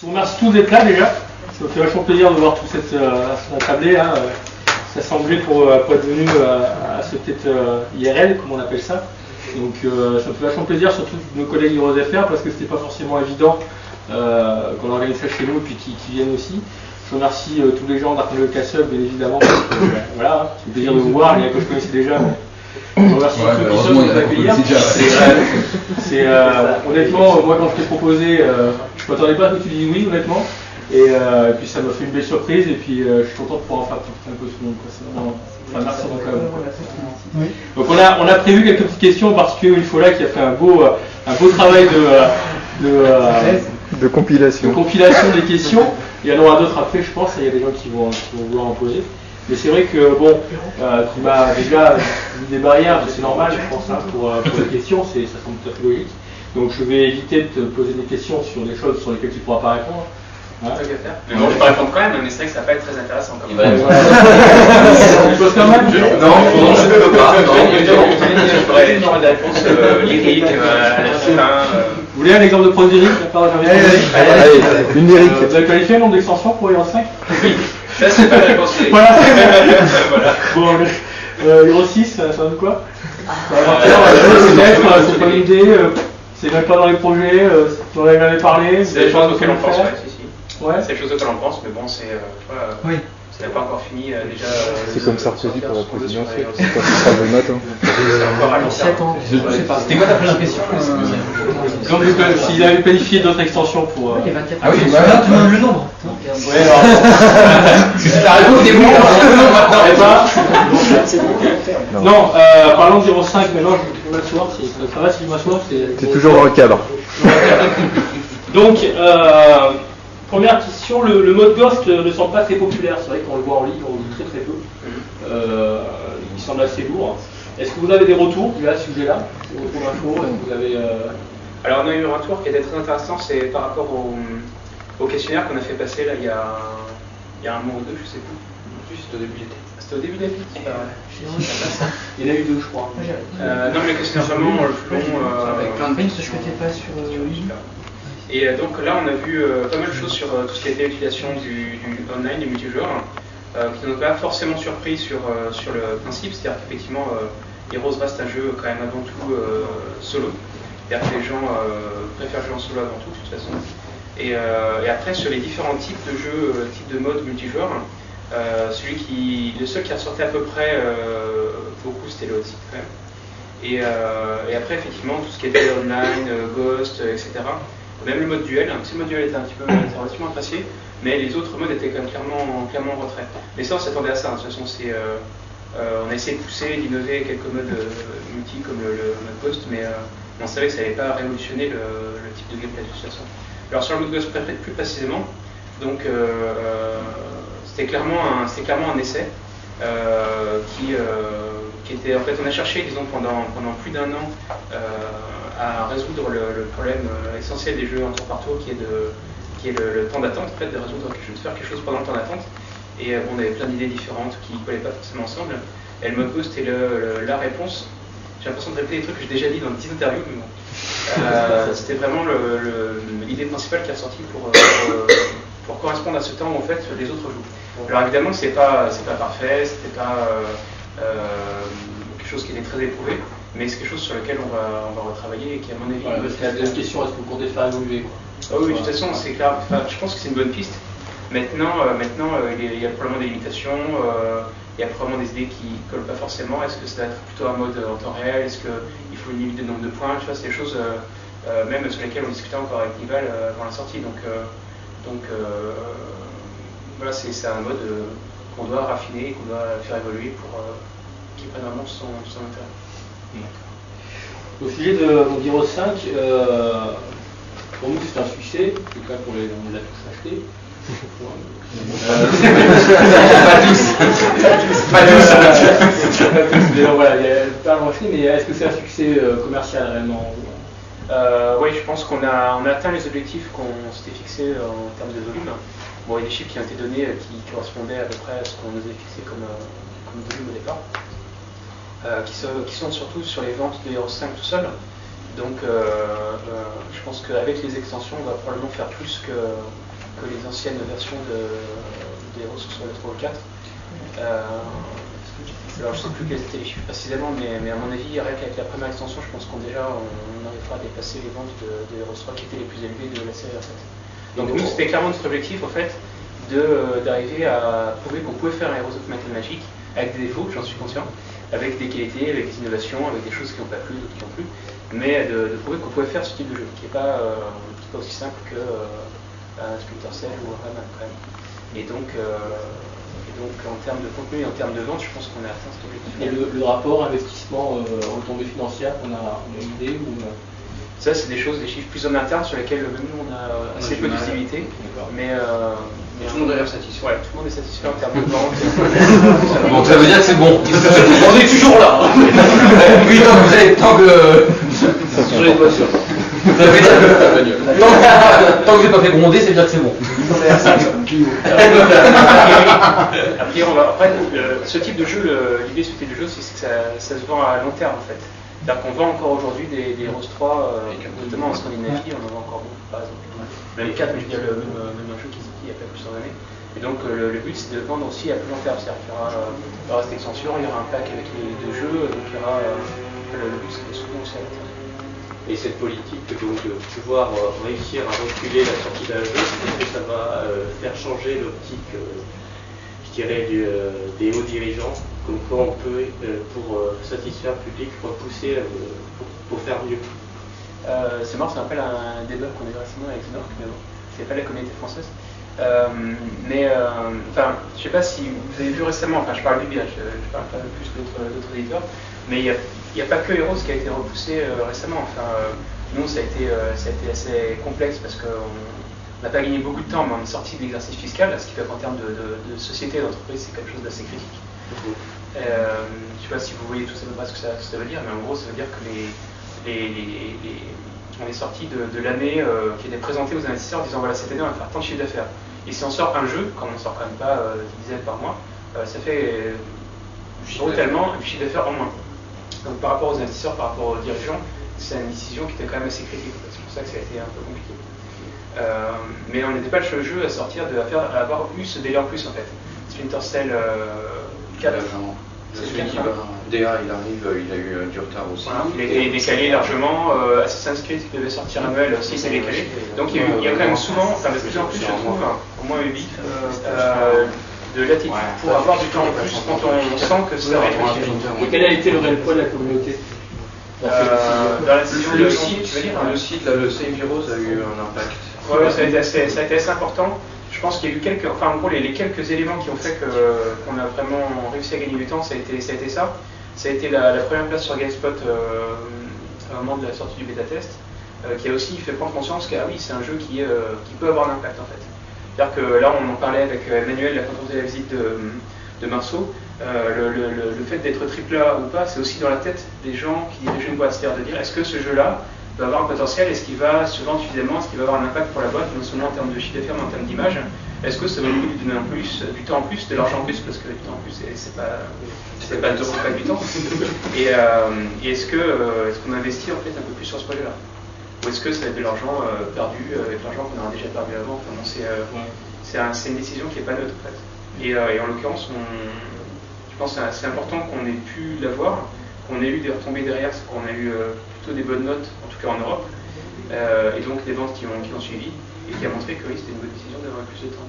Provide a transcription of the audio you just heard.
Je vous remercie tous d'être là déjà. Ça me fait vachement plaisir de voir toute cette tablée là, s'assembler pour être venu à ce peut-être IRL, comme on appelle ça. Donc ça me fait vachement plaisir, surtout nos collègues HeroesFR, parce que c'était pas forcément évident qu'on organise ça chez nous et puis qu'ils viennent aussi. Je remercie tous les gens d'Arcane le Castle, bien évidemment. Voilà, c'est un plaisir de vous voir, il y a que je connaissais déjà. Mais... Je remercie tous ceux qui sont venus accueillir. Honnêtement, moi quand je t'ai proposé, je ne m'attendais pas à ce que tu dises oui, honnêtement. Et puis ça m'a fait une belle surprise, et puis je suis content de pouvoir en faire un peu tout le monde. C'est vraiment... merci beaucoup. Donc on a prévu quelques petites questions parce que Ulfola qui a fait un beau travail de compilation des questions. Il y en aura d'autres après, je pense, il y a des gens qui vont vouloir en poser. Mais c'est vrai que, bon, tu m'as déjà mis des barrières, c'est normal, je pense, hein, pour les questions, ça semble tout à fait logique. Donc je vais éviter de te poser des questions sur des choses sur lesquelles tu ne pourras pas répondre. Hein, mais bon, je peux répondre quand même, mais c'est vrai que ça va pas être très intéressant comme ça. Tu poses quand même? Non, je ne peux pas. Je ferai des réponses lyriques à la fin. Vous voulez un exemple de prose lyrique? Allez, une lyrique. Vous avez qualifié le nombre d'extensions pour Hero 5? Oui, ça c'est pas la réponse. Voilà. Bon, Hero 6, ça donne quoi? C'est pas une idée, c'est même pas dans les projets, tu en avais jamais parlé. C'est des choses auxquelles on pense, ouais. C'est des choses auxquelles on pense, mais bon, c'est. Oui. Ça n'a pas encore fini déjà. C'est comme Sarkozy pour la présidence. C'est pas si grave le matin. Encore à 7 ans. Je sais pas. C'était quoi ta première question? Donc, s'ils avaient planifié d'autres extensions pour. Ah oui, là tu donnes le nombre. Ouais, alors. C'est la réponse des mots maintenant. Non, parlons de 0.5 maintenant, je vais m'asseoir. Ça va si je m'assois? C'est toujours dans le cadre. Donc, première question, le mode Ghost ne semble pas très populaire. C'est vrai qu'on le voit en ligne, on le dit très peu. Il semble assez lourd. Est-ce que vous avez des retours à ce sujet-là? Des retours d'infos? Est-ce que vous avez, Alors, on a eu un retour qui était très intéressant, c'est par rapport au questionnaire qu'on a fait passer là, il y a un mois ou deux, je sais plus. C'était au début d'été. C'était au début d'été? Il y en a eu deux, je crois. Non, mais le questionnaire vraiment long. Avec plein de pins, je ne mettais pas sur Et donc là, on a vu pas mal de choses sur tout ce qui était l'utilisation du online, du multijoueur, qui ne nous a pas forcément surpris sur le principe, c'est-à-dire qu'effectivement, Heroes reste un jeu quand même avant tout solo. C'est-à-dire que les gens préfèrent jouer en solo avant tout, de toute façon. Et après, sur les différents types de jeux, types de modes multijoueurs, le seul qui ressortait à peu près beaucoup, c'était le Hotseat quand même. Et après, effectivement, tout ce qui était online, Ghost, etc. Même le mode duel, si le mode duel était relativement apprécié, mais les autres modes étaient quand même clairement en retrait. Mais ça, on s'attendait à ça, de toute façon, on a essayé de pousser, d'innover quelques modes multi comme le mode Ghost, mais on savait que ça n'allait pas révolutionner le type de gameplay de toute façon. Alors sur le mode Ghost plus précisément, donc c'était clairement un essai qui était, en fait, on a cherché, disons, pendant plus d'un an à résoudre le problème essentiel des jeux en tour par tour, qui est le temps d'attente, en fait, de faire quelque chose pendant le temps d'attente. Et on avait plein d'idées différentes qui ne collaient pas forcément ensemble. Et le mode Ghost était la réponse. J'ai l'impression de répéter des trucs que j'ai déjà dit dans 10 interviews, mais bon. C'était vraiment l'idée principale qui est ressortie pour correspondre à ce temps où en fait les autres jouent. Alors évidemment, c'est pas parfait, c'était pas quelque chose qui était très éprouvé, mais c'est quelque chose sur lequel on va retravailler et qui, à mon avis, voilà, parce qu'il y a deux questions, est-ce que vous comptez faire évoluer quoi? Ah oui, de toute façon, c'est clair. Enfin, je pense que c'est une bonne piste. Maintenant, il y a probablement des limitations. Il y a probablement des idées qui ne collent pas forcément. Est-ce que ça va être plutôt un mode en temps réel? Est-ce qu'il faut une limite de nombre de points? Tu vois, c'est des choses même sur lesquelles on discutait encore avec Nival avant la sortie. Donc voilà, c'est un mode qu'on doit raffiner et qu'on doit faire évoluer pour qu'il prenne vraiment son intérêt. Au sujet de Heroes 5, pour nous c'est un succès, en tout cas pour on l'a tous acheté. Pas tous, mais voilà, il y a pas mal acheté, mais est-ce que c'est un succès commercial réellement? Oui, je pense qu'on a atteint les objectifs qu'on s'était fixés en termes de volume. Bon, il y a des chiffres qui ont été donnés qui correspondaient à peu près à ce qu'on nous avait fixé comme volume au départ, qui sont surtout sur les ventes de Heroes 5 tout seul. Donc je pense qu'avec les extensions, on va probablement faire plus que les anciennes versions des Heroes sur le 3 ou le 4. Alors je ne sais plus quels étaient les chiffres précisément, mais à mon avis, rien qu'avec la première extension, je pense qu'on arrivera à dépasser les ventes de Heroes 3 qui étaient les plus élevées de la série en fait. Donc nous, c'était clairement notre objectif en fait, d'arriver à prouver qu'on pouvait faire un Heroes of Might and Magic avec des défauts, j'en suis conscient, avec des qualités, avec des innovations, avec des choses qui n'ont pas plu, d'autres qui ont plu, mais de prouver qu'on pouvait faire ce type de jeu, qui n'est pas aussi simple que un Splinter Cell ou un Rayman quand même. Et donc en termes de contenu et en termes de vente, je pense qu'on a atteint cet objectif. Et le rapport investissement retombée financière, on a une idée ou... Ça, c'est des choses, des chiffres plus en interne sur lesquels même nous on a assez peu de visibilité. Mais tout le monde a l'air satisfait. Ouais, tout le monde est satisfait en termes de vente. Donc ça veut dire que c'est bon. On est toujours là. Oui, donc vous avez tant que. Sur les voitures. Ça veut dire que. Tant que vous n'avez pas fait gronder, c'est dire que c'est bon. Après, ce type de jeu, l'idée de ce type de jeu, c'est que ça se vend à long terme en fait. C'est-à-dire qu'on vend encore aujourd'hui des Heroes 3, notamment en Scandinavie, on en vend encore beaucoup par exemple. Même 4, mais je veux dire même un jeu qui est sorti il y a pas plusieurs années. Et donc le but c'est de vendre aussi à plus long terme. C'est-à-dire qu'il y aura cette extension, il y aura un pack avec les deux jeux, donc il y aura le but c'est de soutenir aussi à long terme. Et cette politique donc, de pouvoir réussir à reculer la sortie d'un jeu, est-ce que ça va faire changer l'optique, je dirais, des hauts dirigeants, comme quoi on peut, pour satisfaire le public, repousser pour faire mieux? C'est marrant, ça me rappelle un débat qu'on a eu récemment avec Znork, mais bon, c'est pas la communauté française. Enfin, je sais pas si vous avez vu récemment, enfin je parle du bien, je parle pas plus d'autres éditeurs, mais il n'y a pas que Heroes qui a été repoussé récemment. Enfin, nous, ça a été assez complexe parce qu'on n'a pas gagné beaucoup de temps, mais on est sorti de l'exercice fiscal, ce qui fait qu'en termes de société et d'entreprise, c'est quelque chose d'assez critique. Je ne sais pas si vous voyez tout ça, ce que ça veut dire, mais en gros, ça veut dire que on est sorti de l'année qui était présentée aux investisseurs en disant voilà, cette année on va faire tant de chiffre d'affaires. Et si on sort un jeu, comme on ne sort quand même pas 10 dizaines par mois, ça fait brutalement du chiffre d'affaires en moins. Donc par rapport aux investisseurs, par rapport aux dirigeants, c'est une décision qui était quand même assez critique. C'est pour ça que ça a été un peu compliqué. Mais on n'était pas le seul jeu à sortir à avoir eu ce délai en plus en fait. Splinter Cell 4. DA, il arrive, il a eu du retard aussi. Voilà, il a été décalé largement. Assassin's Creed qui devait sortir annuel aussi s'est décalé. Donc il y a quand même souvent, enfin de plus en plus je trouve, au moins 8, de latitude pour avoir du temps en plus quand on sent que ça va être utile. Et quel a été le réel poids de la communauté dans la décision le site, le Save Heroes a eu un impact. Oui, ça a été assez important. Je pense qu'il y a eu en gros, les quelques éléments qui ont fait qu'on a vraiment réussi à gagner du temps, ça a été ça. Ça a été la première place sur GameSpot au moment de la sortie du bêta-test, qui a aussi fait prendre conscience que oui, c'est un jeu qui peut avoir un impact en fait. C'est-à-dire que là, on en parlait avec Emmanuel quand on faisait la visite de Marceau, le fait d'être AAA ou pas, c'est aussi dans la tête des gens qui dirigent une boîte. C'est-à-dire de dire, est-ce que ce jeu-là va avoir un potentiel, est-ce qu'il va se vendre suffisamment, est-ce qu'il va avoir un impact pour la boîte, non seulement en termes de chiffre d'affaires, mais en termes d'image. Est-ce que ça va lui donner du temps en plus, de l'argent en plus, parce que du temps en plus, c'est pas du temps. Et est-ce qu'on investit en fait un peu plus sur ce projet-là? Ou est-ce que ça va être de l'argent perdu, avec l'argent qu'on aura déjà perdu avant? Enfin, c'est une décision qui n'est pas neutre en fait. Et en l'occurrence, je pense que c'est important qu'on ait pu l'avoir, qu'on ait eu des retombées derrière, c'est qu'on a eu plutôt des bonnes notes, en tout cas en Europe, et donc des ventes qui ont suivi, et qui a montré que oui, c'était une bonne décision d'avoir plus de temps.